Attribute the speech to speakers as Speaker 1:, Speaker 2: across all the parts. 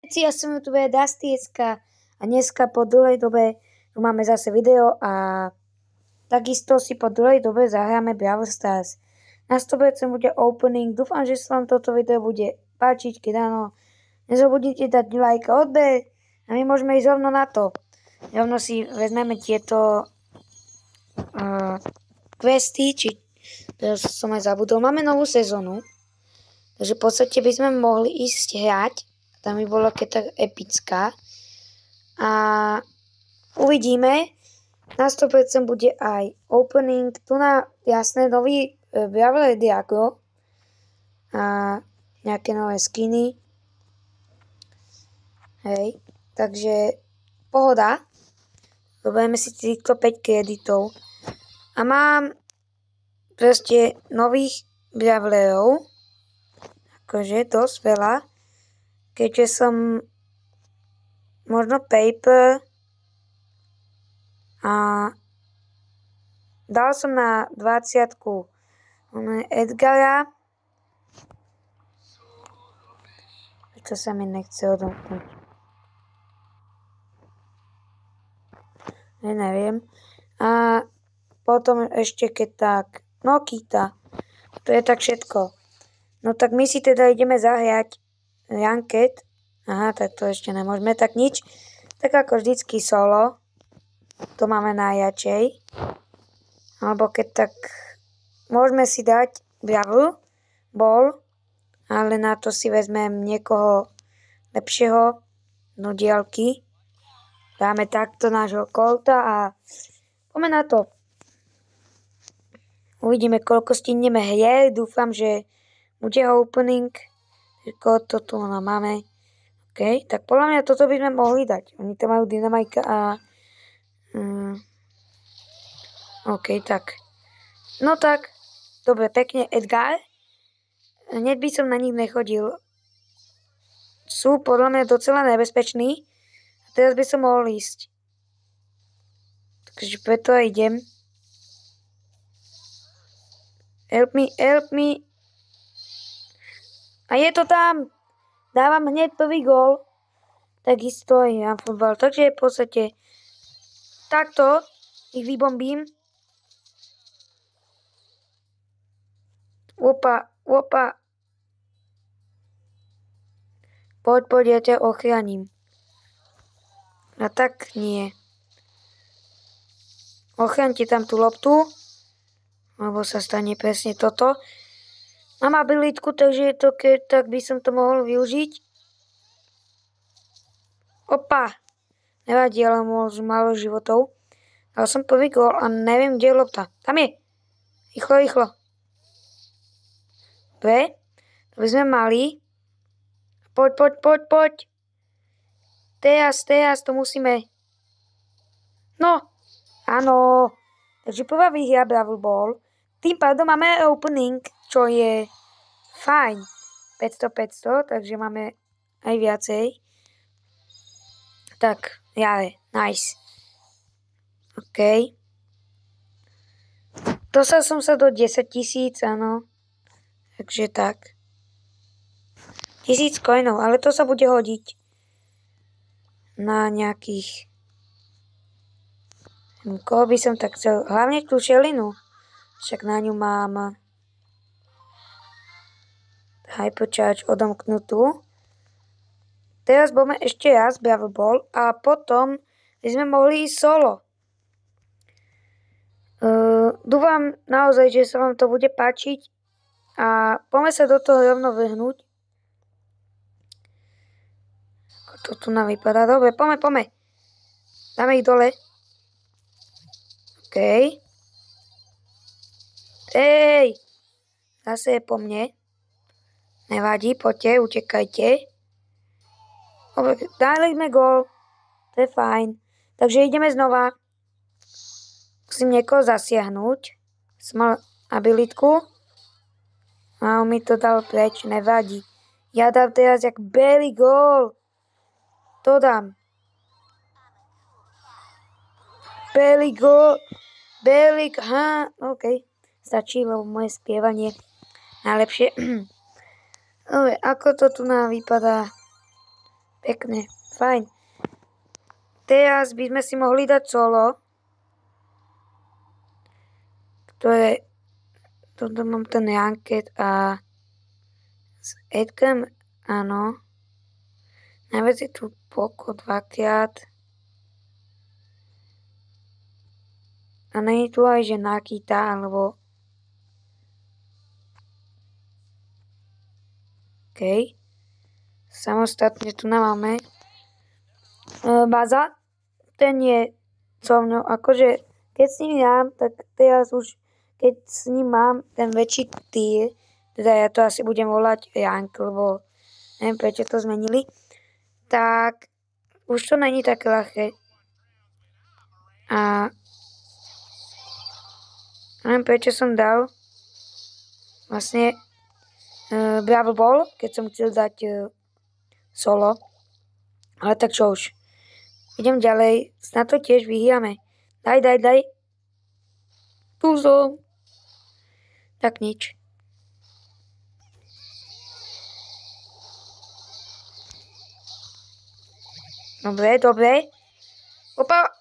Speaker 1: Ja som YouTube Dusty.sk a dneska po dlhej dobe tu máme zase video a takisto si po dlhej dobe zahráme Brawl Stars. Na 100% bude opening, dúfam, že sa vám toto video bude páčiť, keď áno, nezabudnite dať like a odber a my môžeme ísť rovno na to. Rovno si vezmeme tieto questy, či teraz som aj zabudol, máme novú sezónu, takže v podstate by sme mohli ísť hrať. Tam by bola keď tak epická. A uvidíme. Na 100% bude aj opening. Tu na jasné nový Bravler Diago. A nejaké nové skiny. Hej. Takže pohoda. Zoberieme si týchto 5 kreditov. A mám proste nových Bravlerov. Akože dosť veľa. Keďže som možno Paper a dal som na 20-ku Edgara. Prečo sa mi nechce odomknúť? Ja neviem. A potom ešte keď tak Nokita. To je tak všetko. No tak my si teda ideme zahrať Ranked. Aha, tak to ešte nemôžeme, tak nič. Tak ako vždycky solo. To máme najradšej. Alebo keď tak môžeme si dať Brawl Ball, ale na to si vezmem niekoho lepšieho do diaľky. Dáme takto nášho Colta a poďme na to. Uvidíme, koľko stihneme hier. Dúfam, že bude opening. Koľko to tu máme. OK, tak podľa mňa toto by sme mohli dať. Oni tam majú Dynamajka a... OK, tak. No tak, dobre, pekne Edgar. Hneď by som na nich nechodil. Sú podľa mňa docela nebezpeční. A teraz by som mohol ísť. Takže preto aj idem. Help me, help me. A je to tam. Dávam hneď prvý gól. Takisto aj na futbal. Takže v podstate takto ich vybombím. Opa, opa. Poď, ja ťa ochránim. A tak nie. Ochránte tam tú loptu. Lebo sa stane presne toto. Mám abilitku, takže to, keď tak by som to mohol využiť. Opa. Nevadí, ale môžu málo životov. Dal som prvý gól a neviem, kde je lopta. Tam je. Rýchlo, rýchlo. Dobre. To by sme mali. Poď. Teraz, to musíme. No. Áno. Takže prvá výhra Brawl Ball. Tým pádom máme opening, čo je fajn. 500, takže máme aj viacej. Tak, jare, nice. OK. Dostal som sa do 10 000, áno. Takže tak. 1000 coinov, ale to sa bude hodiť na nejakých... Koho by som tak chcel? Hlavne tú šelinu. Však na ňu mám Hypercharge odomknutú. Teraz budeme ešte raz Brawl Ball a potom by sme mohli ísť solo. Dúfam naozaj, že sa vám to bude páčiť a poďme sa do toho rovno vrhnúť. Ako to tu nám vypadá. Dobre, poďme. Dáme ich dole. OK. Hej! Zase je po mne. Nevadí, poďte, utekajte. Dobre, dali sme gól. To je fajn. Takže ideme znova. Musím niekoho zasiahnuť. Som mal abilitku. A on mi to dal preč, nevadí. Ja dám teraz jak Belly gól. To dám. Belly gól. Belly, OK. Stačí, lebo moje spievanie najlepšie. Dobre, ako to tu nám vypadá? Pekne, fajn. Teraz by sme si mohli dať solo, ktoré... Toto mám ten Janket a s Edgem, áno. Najviac je tu Poko dvakrát. A není tu aj, že Nakita, alebo... OK. Samostatne tu máme. Baza. Ten je so mnou. Akože, keď s ním dám, tak teraz už, keď s ním mám ten väčší týr, teda ja to asi budem volať Jank, lebo neviem, prečo to zmenili, tak už to není také ľahké. A neviem, prečo som dal vlastne Brawl Ball, keď som chcel dať solo. Ale tak čo už. Idem ďalej. Snad to tiež vyhýjame. Daj. Tuzo. Tak nič. Dobre. Opa.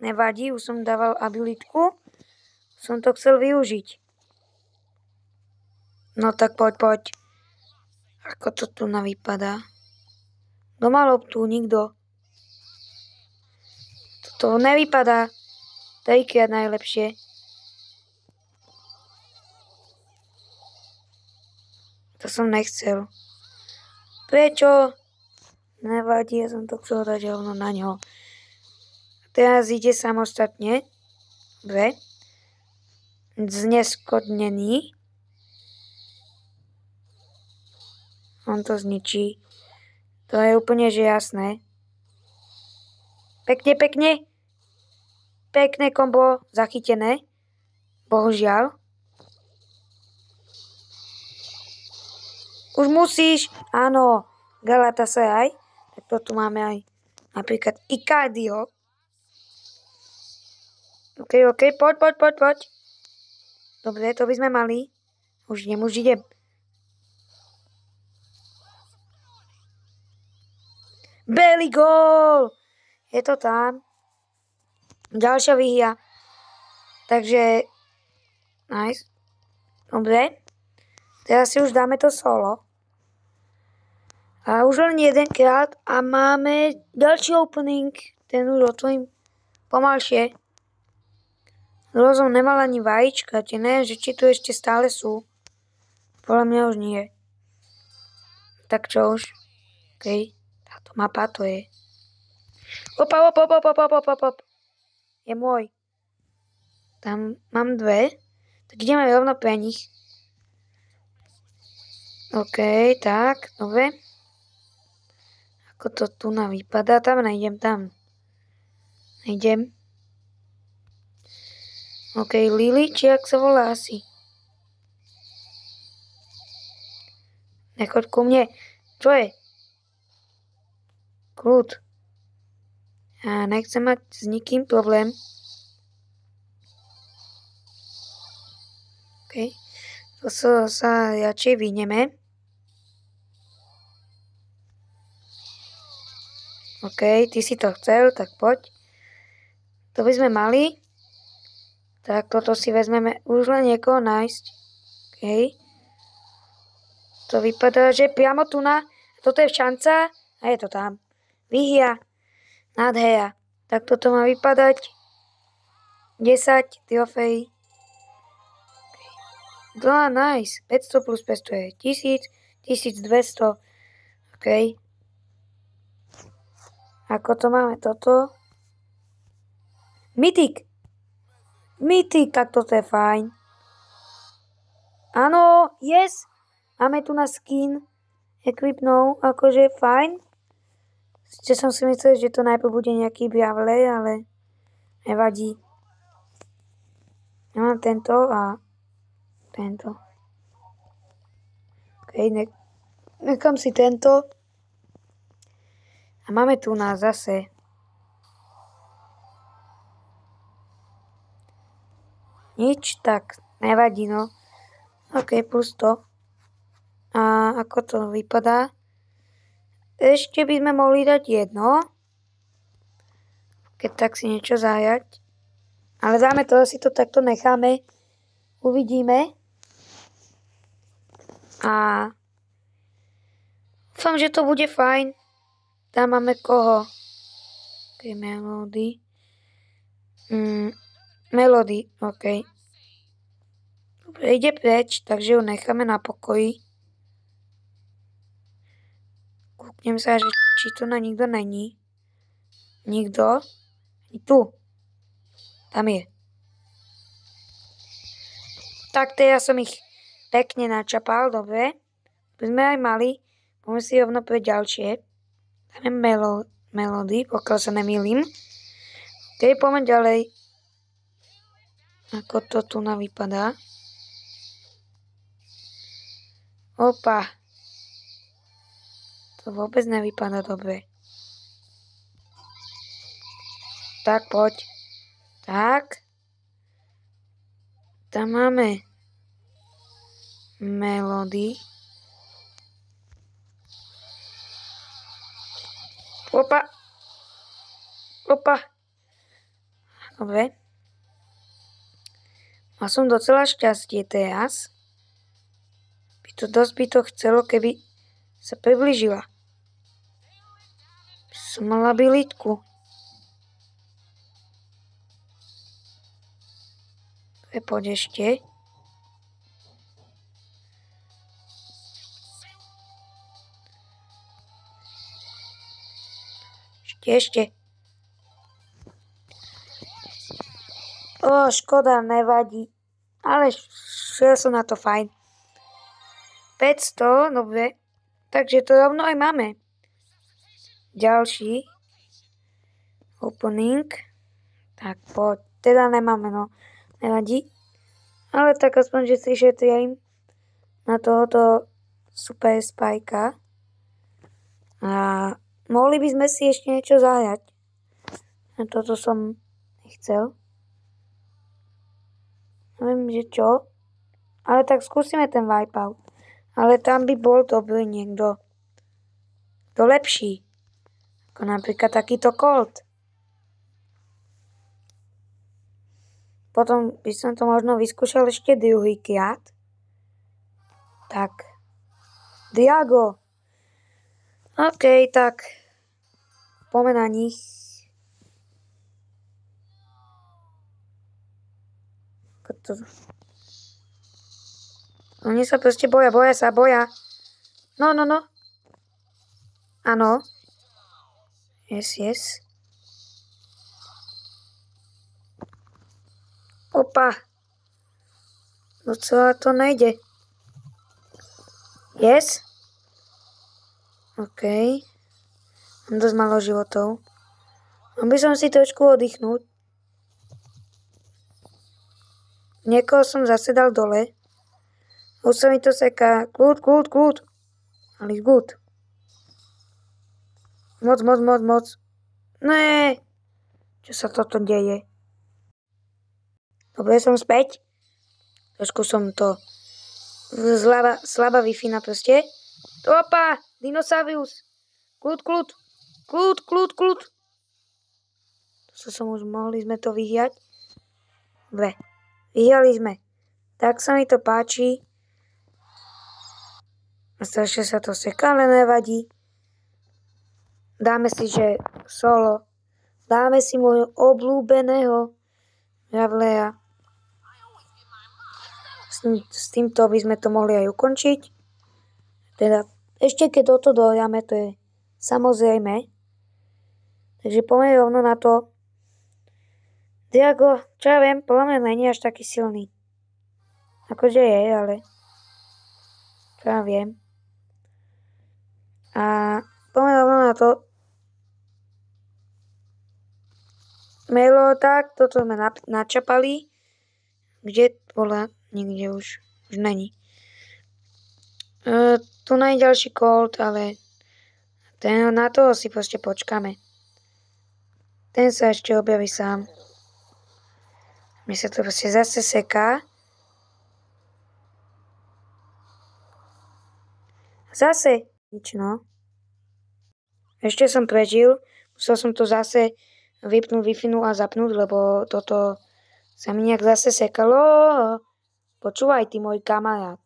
Speaker 1: Nevadí, už som dával abilitku. Som to chcel využiť. No tak poď. Ako to tu vypadá? Kto má loptu? Nikto. Toto nevypadá. Trikrát najlepšie. To som nechcel. Prečo? Nevadí, ja som to chcel dať rovno na ňo. Teraz ide samostatne. Dobre. Zneskodnený. On to zničí. To je úplne, že jasné. Pekne. Pekné kombo zachytené. Bohužiaľ. Už musíš. Áno. Galatasaray. Tak to tu máme aj napríklad Icardio. OK. Poď. Dobre, to by sme mali. Už idem. Belly goal! Je to tam. Ďalšia vyhia. Takže... Nice. Dobre. Teraz si už dáme to solo. A už len jedenkrát a máme ďalší opening. Ten už otvorím pomalšie. Lebo som nemal ani vajíčka. Neviem, že či tu ešte stále sú. Podľa mňa už nie. Tak čo už? OK. Táto mapa to je. Opa. Je môj. Tam mám dve. Tak ideme rovno pre nich. OK, tak, dobre. Ako to tu vypadá? Tam nejdem. OK, Lily, či jak sa volá asi. Nechoď ku mne. Čo je? Kľud. Ja nechcem mať s nikým problém. OK. To sa radšej vyhneme. OK, ty si to chcel, tak poď. To by sme mali. Tak toto si vezmeme. Už len niekoho nájsť. OK. To vypadá, že priamo tu toto je šanca a je to tam. Vyhia. Nádhera. Tak toto má vypadať. 10 trofej. Okay. Nice. 500 plus 500 je 1000, 1200. OK. Ako to máme toto? Mythic, tak toto je fajn. Áno, yes. Máme tu na skin. Equipnou, akože fajn. Ešte som si myslel, že to najprv bude nejaký Bravler, ale nevadí. Ja mám tento a tento. OK, nechám si tento. A máme tu zase. Nič, tak nevadí, no. OK, plus to. A ako to vypadá? ešte by sme mohli dať jedno. Keď tak si niečo zahrať. Ale dáme to, si to takto necháme. Uvidíme. A dúfam, že to bude fajn. Tam máme koho? Okay, Melody. Melody, OK. Dobre, ide preč, takže ju necháme na pokoji. Kúknem sa, že či tu na nikto není. Nikto. Tu. Tam je. Tak teraz som ich pekne načapal, dobre. By sme aj mali. Poďme si rovno pre ďalšie. Dáme Melody, pokiaľ sa nemýlim. OK, poďme ďalej. Ako to tu vypadá. Opa. To vôbec nevypadá dobre. Tak, poď. Tak. Tam máme Melody. Opa. Opa. Dobre. Mal som docela šťastie teraz. Dosť by to chcelo, keby sa priblížila. Som mala bylitku. Poď ešte. Ešte. Škoda, nevadí. Ale šiel som na to fajn. 500, dobre. Takže to rovno aj máme. Ďalší. Opening. Tak poď. Teda nemáme, no. Nevadí. Ale tak aspoň, že si šetrím na tohoto super spajka. A mohli by sme si ešte niečo zahrať. A toto som nechcel. Neviem, že čo. Ale tak skúsime ten Wipeout. Ale tam by bol dobrý niekto. To lepší. Ako napríklad takýto Colt. Potom by som to možno vyskúšal ešte druhýkrát. Tak. Diago. OK, tak. Poďme na nich. Oni sa proste boja. No. Áno. Yes. Opa. Docela to nejde. Yes. OK. Mám dosť malo životov. Mám by som si trošku oddychnúť. Niekoho som zase dal dole. Už sa mi to seká. Kľud. Ale good. Moc. Nee. Čo sa toto deje? Dobre, som späť. Trošku som to slabá Wi-Fi na proste. Opa, dinosaurus. Kľud. To som už mohli sme to vyhiať. Dobre, vyhiali sme. Tak sa mi to páči. A strašne sa to seká, ale nevadí. Dáme si, že solo. Dáme si môjho obľúbeného Ravleja. S týmto by sme to mohli aj ukončiť. Teda ešte keď toto dohráme, to je samozrejme. Takže poďme rovno na to. Diago, čo ja viem, podľa mňa není až taký silný. Akože je, ale čo ja viem. A poďme rovno na to. Melo, tak, toto sme načapali. Kde bola? Nikde už není. Tu nie je ďalší Colt, ale na toho si proste počkáme. Ten sa ešte objaví sám. Mne sa to proste zase seká. Zase. Nič, no. Ešte som prežil. Musel som to zase vypnúť Wi-Fi a zapnúť, lebo toto sa mi nejak zase sekalo. Počúvaj, ty môj kamarát.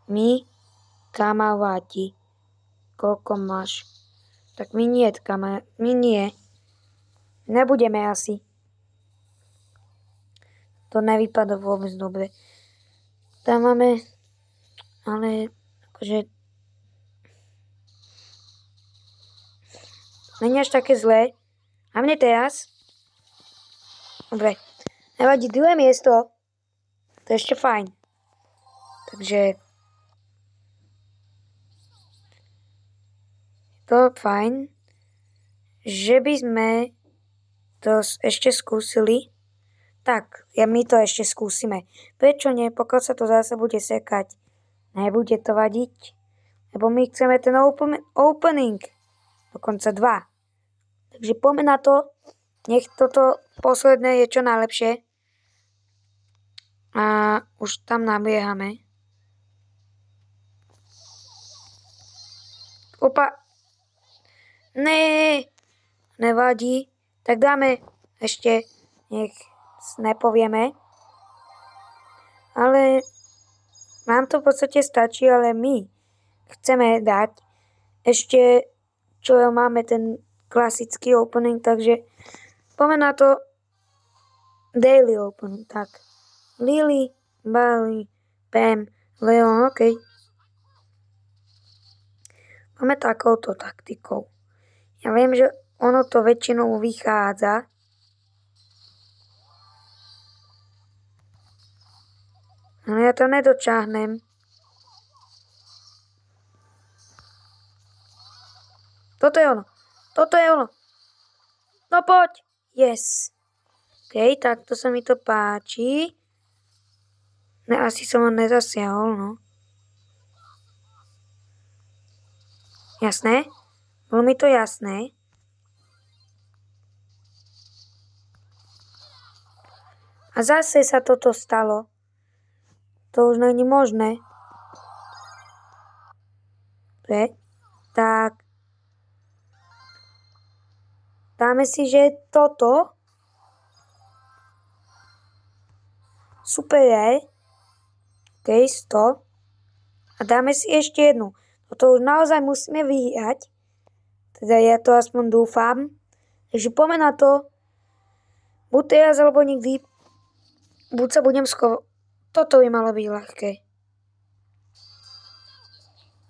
Speaker 1: My, kamaráti. Koľko máš? Tak my nie, kamarát. My nie. Nebudeme asi. To nevypadá vôbec dobre. Tam máme, ale akože není až také zlé. A mne teraz? Dobre. Nevadí, druhé miesto. To je ešte fajn. Takže to je fajn, že by sme to ešte skúsili. Tak, my to ešte skúsime. Prečo nie? Pokiaľ sa to zase bude sekať, nebude to vadiť. Lebo my chceme ten opening. Dokonca 2. Takže poďme na to. Nech toto posledné je čo najlepšie. A už tam nabiehame. Opa. Nevadí. Tak dáme ešte, nech nepovieme. Ale nám to v podstate stačí, ale my chceme dať ešte, čo máme ten klasický opening, takže poďme na to daily opening, tak. Lily, Barley, Pam, Leon, OK. Máme takouto taktikou. Ja viem, že ono to väčšinou vychádza. No ja to nedočahnem. Toto je ono. Toto je ono. No poď. Yes. OK, takto sa mi to páči. Asi som ho nezasiahol, no. Jasné? Bolo mi to jasné. A zase sa toto stalo. To už není možné. Tak. Dáme si, že toto. Super je. OK, 100. A dáme si ešte jednu. Toto už naozaj musíme vyhrať. Teda ja to aspoň dúfam. Takže poďme na to. Buď teraz, alebo nikdy. Buď sa budem schovať. Toto by malo byť ľahké.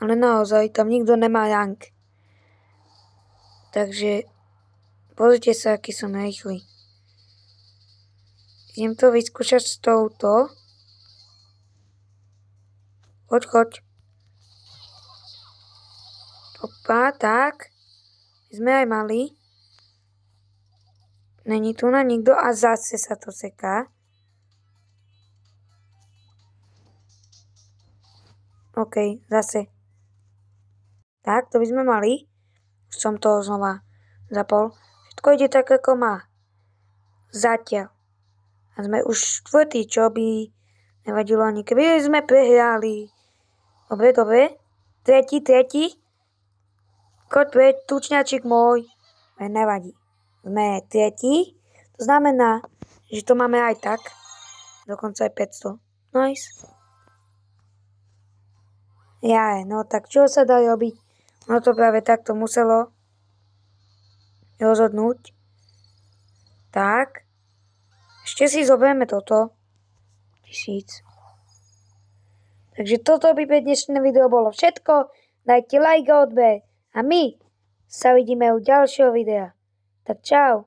Speaker 1: Ale naozaj, tam nikto nemá rank. Takže pozrite sa, aký som rýchly. Idem to vyskúšať s touto. Choď. Opa, tak. Sme aj mali. Není tu na nikto a zase sa to seká. OK, zase. Tak, to by sme mali. Už som to znova zapol. Všetko ide tak, ako má. Zatiaľ. A sme už 4., čo by nevadilo ani keby sme prehrali. Dobre. 3. Koď, tučňačik môj. Nevadí. Sme 3. To znamená, že to máme aj tak. Dokonca aj 500. Nice. No tak čo sa dá robiť? No to práve takto muselo rozhodnúť. Tak. Ešte si zoberieme toto. 1000. Takže toto by pre dnešné video bolo všetko. Dajte like a odber. A my sa vidíme u ďalšieho videa. Tak čau.